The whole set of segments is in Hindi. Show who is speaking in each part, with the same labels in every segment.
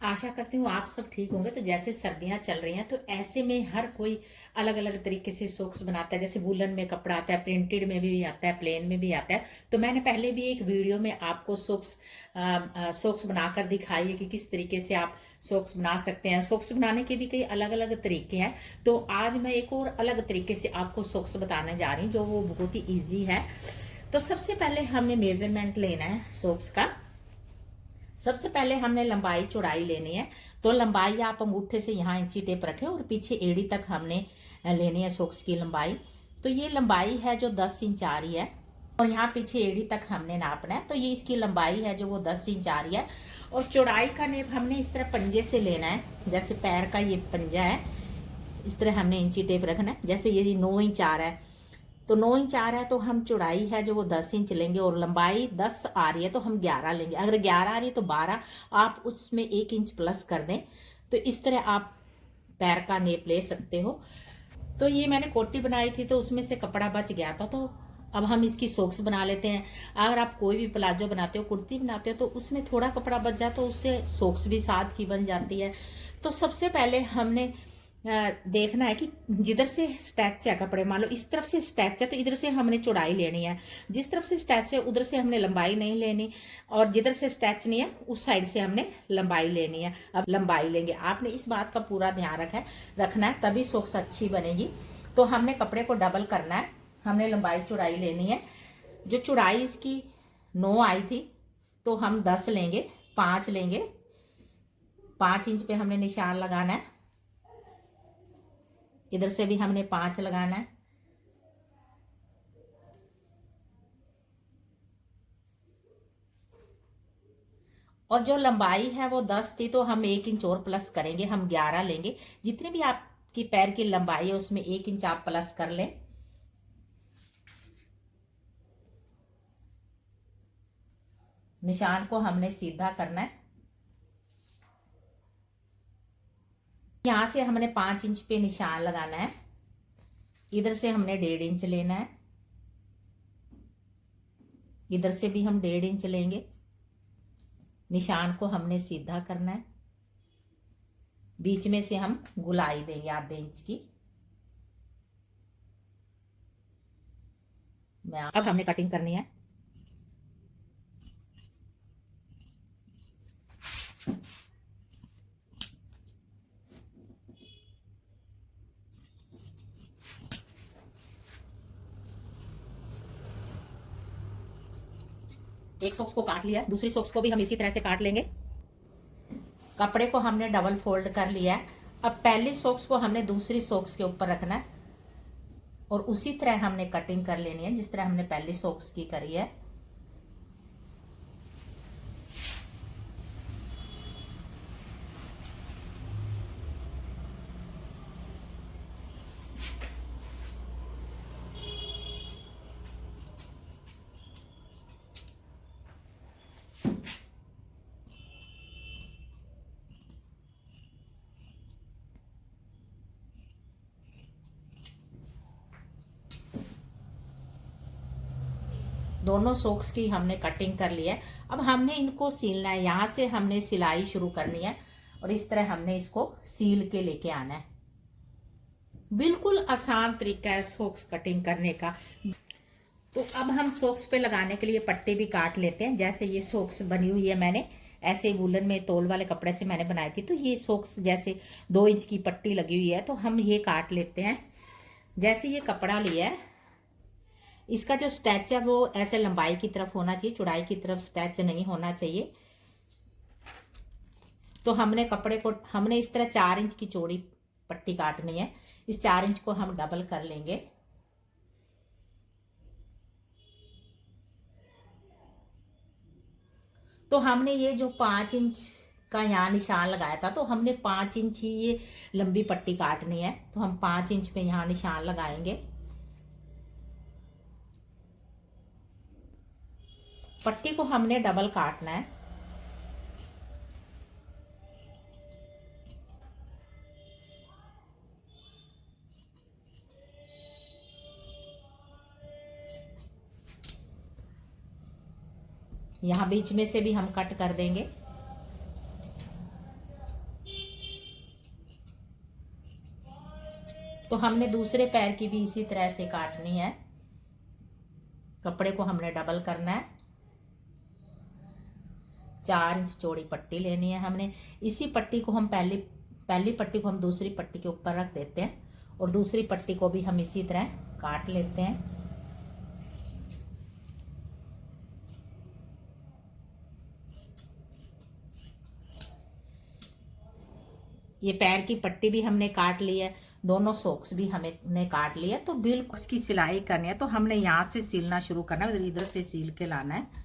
Speaker 1: आशा करती हूँ आप सब ठीक होंगे। तो जैसे सर्दियां चल रही हैं तो ऐसे में हर कोई अलग अलग तरीके से सॉक्स बनाता है। जैसे वूलन में कपड़ा आता है, प्रिंटेड में भी आता है, प्लेन में भी आता है। तो मैंने पहले भी एक वीडियो में आपको सॉक्स बनाकर दिखाई है कि किस तरीके से आप सॉक्स बना सकते हैं। सॉक्स बनाने के भी कई अलग अलग तरीके हैं। तो आज मैं एक और अलग तरीके से आपको सॉक्स बताने जा रही हूँ जो वो बहुत ही ईजी है। तो सबसे पहले हमने मेजरमेंट लेना है सॉक्स का। सबसे पहले हमने लंबाई चौड़ाई लेनी है। तो लंबाई आप अंगूठे से यहाँ इंची टेप रखें और पीछे एड़ी तक हमने लेनी है सॉक्स की लंबाई। तो ये लंबाई है जो 10 इंच आ रही है और यहाँ पीछे एड़ी तक हमने नापना है। तो ये इसकी लंबाई है जो वो 10 इंच आ रही है। और चौड़ाई का नेप हमने इस तरह पंजे से लेना है। जैसे पैर का ये पंजा है, इस तरह हमने इंची टेप रखना है। जैसे ये 9 इंच आ रहा है तो 9 इंच आ रहा है तो हम चौड़ाई है जो वो 10 इंच लेंगे और लंबाई 10 आ रही है तो हम 11 लेंगे। अगर 11 आ रही है तो 12, आप उसमें 1 इंच प्लस कर दें। तो इस तरह आप पैर का नेप ले सकते हो। तो ये मैंने कोटी बनाई थी तो उसमें से कपड़ा बच गया था। तो अब हम इसकी सॉक्स बना लेते हैं। अगर आप कोई भी प्लाजो बनाते हो, कुर्ती बनाते हो तो उसमें थोड़ा कपड़ा बच जाए तो उससे सॉक्स भी साथ ही बन जाती है। तो सबसे पहले हमने देखना है कि जिधर से स्टैच है कपड़े, मान लो इस तरफ से स्टैच है तो इधर से हमने चौड़ाई लेनी है। जिस तरफ से स्टैच है उधर से हमने लंबाई नहीं लेनी और जिधर से स्टैच नहीं है उस साइड से हमने लंबाई लेनी है। अब लंबाई लेंगे, आपने इस बात का पूरा ध्यान रखना है तभी सॉक्स अच्छी बनेगी। तो हमने कपड़े को डबल करना है। हमने लंबाई चौड़ाई लेनी है। जो चौड़ाई इसकी 9 आई थी तो हम 10 लेंगे, 5 लेंगे। 5 इंच पे हमने निशान लगाना है। इधर से भी हमने 5 लगाना है। और जो लंबाई है वो 10 थी तो हम 1 इंच और प्लस करेंगे, हम 11 लेंगे। जितनी भी आपकी पैर की लंबाई है उसमें 1 इंच आप प्लस कर लें। निशान को हमने सीधा करना है। यहां से हमने 5 इंच पे निशान लगाना है। इधर से हमने 1.5 इंच लेना है। इधर से भी हम 1.5 इंच लेंगे। निशान को हमने सीधा करना है। बीच में से हम गुलाई देंगे आधे इंच की। अब हमने कटिंग करनी है। एक सॉक्स को काट लिया, दूसरी सॉक्स को भी हम इसी तरह से काट लेंगे। कपड़े को हमने डबल फोल्ड कर लिया है। अब पहली सॉक्स को हमने दूसरी सॉक्स के ऊपर रखना है और उसी तरह हमने कटिंग कर लेनी है जिस तरह हमने पहली सॉक्स की करी है। दोनों सॉक्स की हमने कटिंग कर ली है। अब हमने इनको सीलना है। यहाँ से हमने सिलाई शुरू करनी है और इस तरह हमने इसको सील के लेके आना है। बिल्कुल आसान तरीका है सॉक्स कटिंग करने का। तो अब हम सॉक्स पे लगाने के लिए पट्टी भी काट लेते हैं। जैसे ये सॉक्स बनी हुई है, मैंने ऐसे वूलन में तोल वाले कपड़े से मैंने बनाई थी। तो ये सॉक्स जैसे 2 इंच की पट्टी लगी हुई है तो हम ये काट लेते हैं। जैसे ये कपड़ा लिया है, इसका जो स्टैच है वो ऐसे लंबाई की तरफ होना चाहिए, चौड़ाई की तरफ स्टैच नहीं होना चाहिए। तो हमने कपड़े को हमने इस तरह 4 इंच की चौड़ी पट्टी काटनी है। इस 4 इंच को हम डबल कर लेंगे। तो हमने ये जो 5 इंच का यहाँ निशान लगाया था तो हमने 5 इंच ही ये लंबी पट्टी काटनी है। तो हम 5 इंच पे यहाँ निशान लगाएंगे। पट्टी को हमने डबल काटना है। यहाँ बीच में से भी हम कट कर देंगे। तो हमने दूसरे पैर की भी इसी तरह से काटनी है। कपड़े को हमने डबल करना है। 4 इंच चौड़ी पट्टी लेनी है हमने। इसी पट्टी को हम पहली पट्टी को हम दूसरी पट्टी के ऊपर रख देते हैं और दूसरी पट्टी को भी हम इसी तरह काट लेते हैं। ये पैर की पट्टी भी हमने काट ली है, दोनों सॉक्स भी हमने काट लिया। तो बिल्कुल इसकी सिलाई करनी है तो हमने यहाँ से सिलना शुरू करना है, इधर से सिल के लाना है।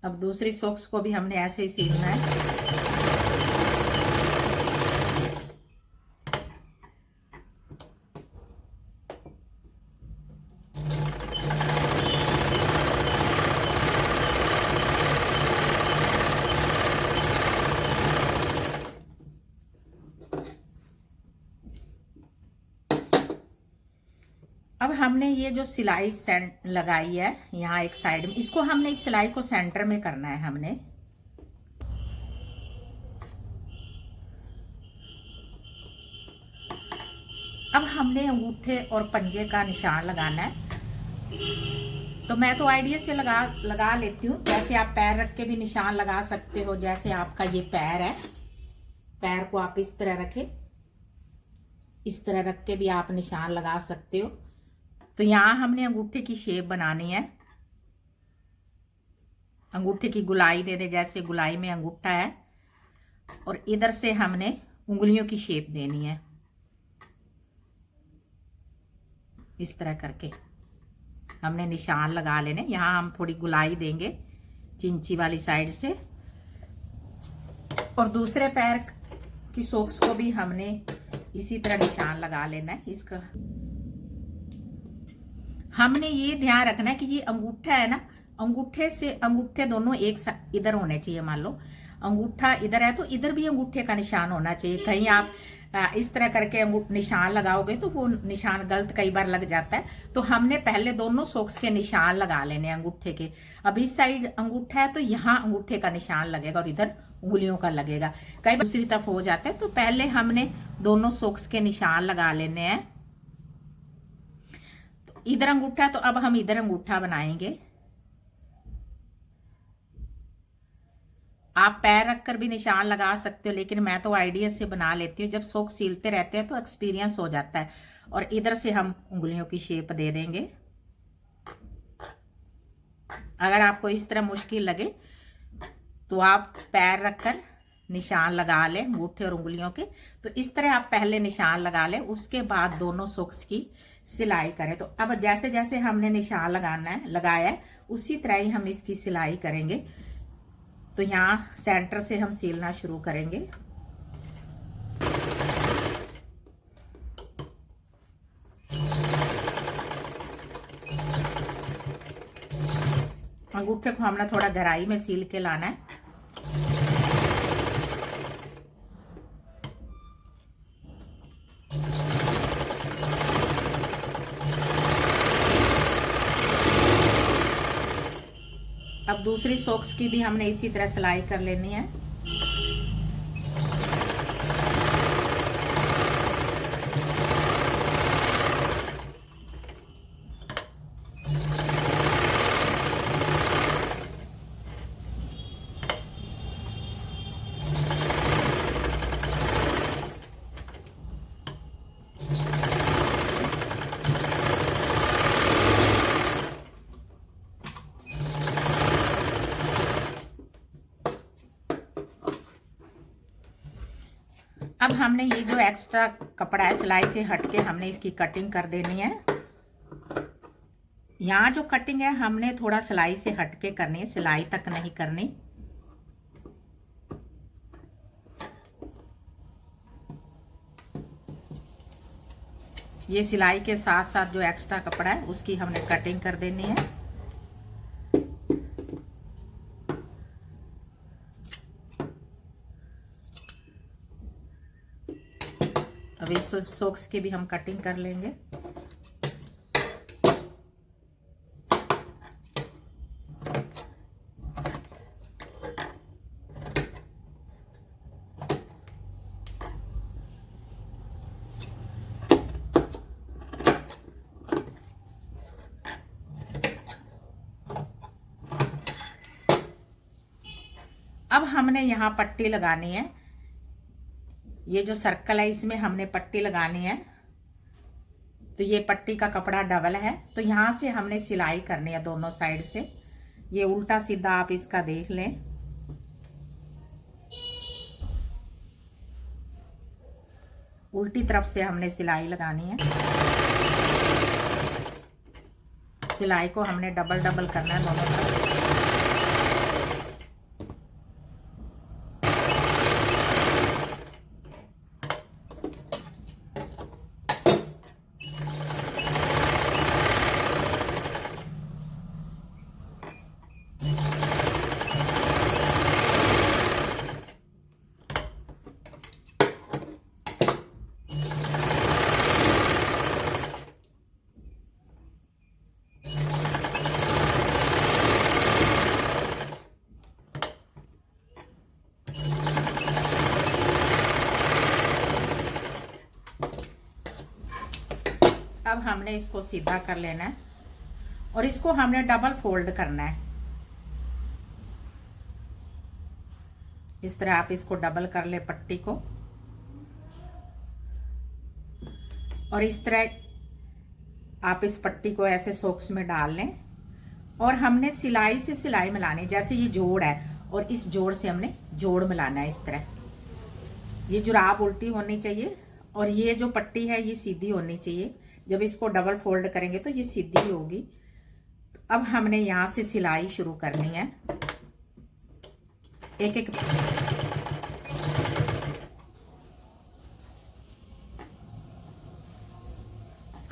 Speaker 1: अब दूसरी सॉक्स को भी हमने ऐसे ही सीलना है। अब हमने ये जो सिलाई लगाई है यहाँ एक साइड में, इसको हमने इस सिलाई को सेंटर में करना है हमने। अब हमने अंगूठे और पंजे का निशान लगाना है। तो मैं तो आइडिया से लगा लेती हूँ। जैसे आप पैर रख के भी निशान लगा सकते हो। जैसे आपका ये पैर है, पैर को आप इस तरह रखें, इस तरह रख के भी आप निशान लगा सकते हो। तो यहाँ हमने अंगूठे की शेप बनानी है। अंगूठे की गुलाई दे दे, जैसे गुलाई में अंगूठा है, और इधर से हमने उंगलियों की शेप देनी है। इस तरह करके हमने निशान लगा लेने। यहाँ हम थोड़ी गुलाई देंगे चिंची वाली साइड से, और दूसरे पैर की सॉक्स को भी हमने इसी तरह निशान लगा लेना है। इसका हमने ये ध्यान रखना है कि ये अंगूठा है ना, अंगूठे से अंगूठे दोनों एक साथ इधर होने चाहिए। मान लो अंगूठा इधर है तो इधर भी अंगूठे का निशान होना चाहिए। कहीं आप इस तरह करके निशान लगाओगे तो वो निशान गलत कई बार लग जाता है। तो हमने पहले दोनों सॉक्स के निशान लगा लेने अंगूठे के। अब इस साइड अंगूठा है तो यहाँ अंगूठे का निशान लगेगा और इधर उंगलियों का लगेगा। कई बार दूसरी तरफ हो जाता है। तो पहले हमने दोनों सॉक्स के निशान लगा लेने हैं। तो इधर अंगूठा, तो अब हम इधर अंगूठा बनाएंगे। आप पैर रखकर भी निशान लगा सकते हो, लेकिन मैं तो आइडिया से बना लेती हूँ। जब सॉक्स सीलते रहते हैं तो एक्सपीरियंस हो जाता है। और इधर से हम उंगलियों की शेप दे देंगे। अगर आपको इस तरह मुश्किल लगे तो आप पैर रखकर निशान लगा लें अंगूठे और उंगलियों के। तो इस तरह आप पहले निशान लगा लें, उसके बाद दोनों सॉक्स की सिलाई करें। तो अब जैसे जैसे हमने निशान लगाया है उसी तरह ही हम इसकी सिलाई करेंगे। तो यहाँ सेंटर से हम सीलना शुरू करेंगे। अंगूठे को हमने थोड़ा गहराई में सील के लाना है। अब दूसरी सॉक्स की भी हमने इसी तरह सिलाई कर लेनी है। अब हमने ये जो एक्स्ट्रा कपड़ा है सिलाई से हटके हमने इसकी कटिंग कर देनी है। यहाँ जो कटिंग है हमने थोड़ा सिलाई से हटके करनी है, सिलाई तक नहीं करनी। ये सिलाई के साथ साथ जो एक्स्ट्रा कपड़ा है उसकी हमने कटिंग कर देनी है। अब इस सॉक्स की भी हम कटिंग कर लेंगे। अब हमने यहाँ पट्टी लगानी है। ये जो सर्कल है इसमें हमने पट्टी लगानी है। तो ये पट्टी का कपड़ा डबल है, तो यहाँ से हमने सिलाई करनी है दोनों साइड से। ये उल्टा सीधा आप इसका देख लें। उल्टी तरफ से हमने सिलाई लगानी है। सिलाई को हमने डबल डबल करना है दोनों तरफ। अब हमने इसको सीधा कर लेना है और इसको हमने डबल फोल्ड करना है। इस तरह आप इसको डबल कर ले पट्टी को, और इस तरह आप इस पट्टी को ऐसे सॉक्स में डाल लें। और हमने सिलाई से सिलाई मिलानी, जैसे ये जोड़ है और इस जोड़ से हमने जोड़ मिलाना है। इस तरह ये जुराब उल्टी होनी चाहिए और ये जो पट्टी है ये सीधी होनी चाहिए। जब इसको डबल फोल्ड करेंगे तो ये सीधी होगी। तो अब हमने यहाँ से सिलाई शुरू करनी है। एक एक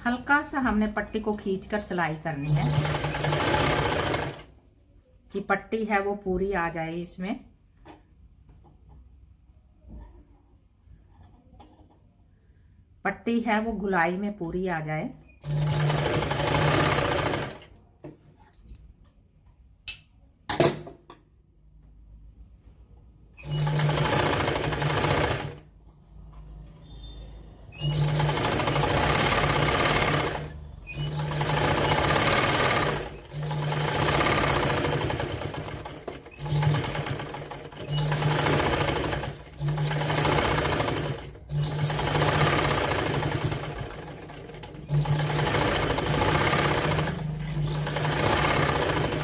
Speaker 1: हल्का सा हमने पट्टी को खींचकर सिलाई करनी है कि पट्टी है वो पूरी आ जाए इसमें। पट्टी है वो गुलाई में पूरी आ जाए।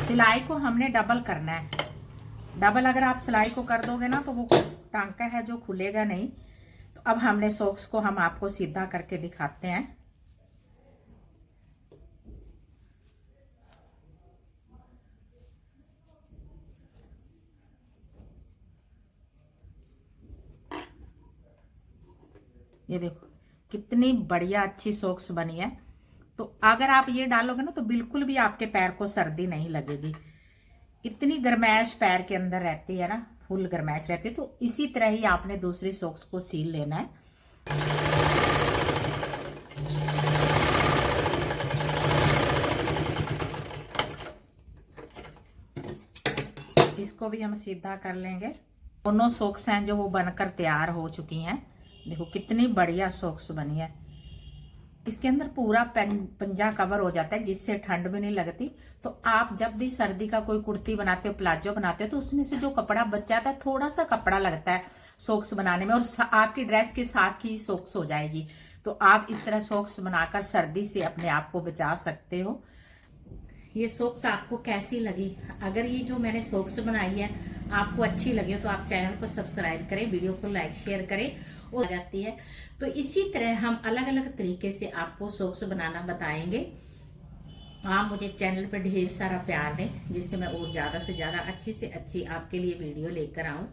Speaker 1: सिलाई को हमने डबल करना है। डबल अगर आप सिलाई को कर दोगे ना तो वो टांका है जो खुलेगा नहीं। तो अब हमने सॉक्स को हम आपको सीधा करके दिखाते हैं। ये देखो कितनी बढ़िया अच्छी सॉक्स बनी है। तो अगर आप ये डालोगे ना तो बिल्कुल भी आपके पैर को सर्दी नहीं लगेगी। इतनी गर्मैश पैर के अंदर रहती है ना, फुल गर्मैश रहती है। तो इसी तरह ही आपने दूसरी सॉक्स को सील लेना है। इसको भी हम सीधा कर लेंगे। दोनों सॉक्स हैं जो वो बनकर तैयार हो चुकी हैं। देखो कितनी बढ़िया सॉक्स बनी है। इसके अंदर पूरा पंजा कवर हो जाता है जिससे ठंड भी नहीं लगती। तो आप जब भी सर्दी का कोई कुर्ती बनाते हो, प्लाजो बनाते हो, तो उसमें से जो कपड़ा बच जाता है, थोड़ा सा कपड़ा लगता है सॉक्स बनाने में, और आपकी ड्रेस के साथ ही सॉक्स हो जाएगी। तो आप इस तरह सॉक्स बनाकर सर्दी से अपने आप को बचा सकते हो। ये सॉक्स आपको कैसी लगी? अगर ये जो मैंने सॉक्स बनाई है आपको अच्छी लगी हो तो आप चैनल को सब्सक्राइब करें, वीडियो को लाइक शेयर करें। और जाती है तो इसी तरह हम अलग अलग तरीके से आपको सॉक्स बनाना बताएंगे। आप मुझे चैनल पर ढेर सारा प्यार दें जिससे मैं और ज़्यादा से ज़्यादा अच्छी से अच्छी आपके लिए वीडियो लेकर आऊँ।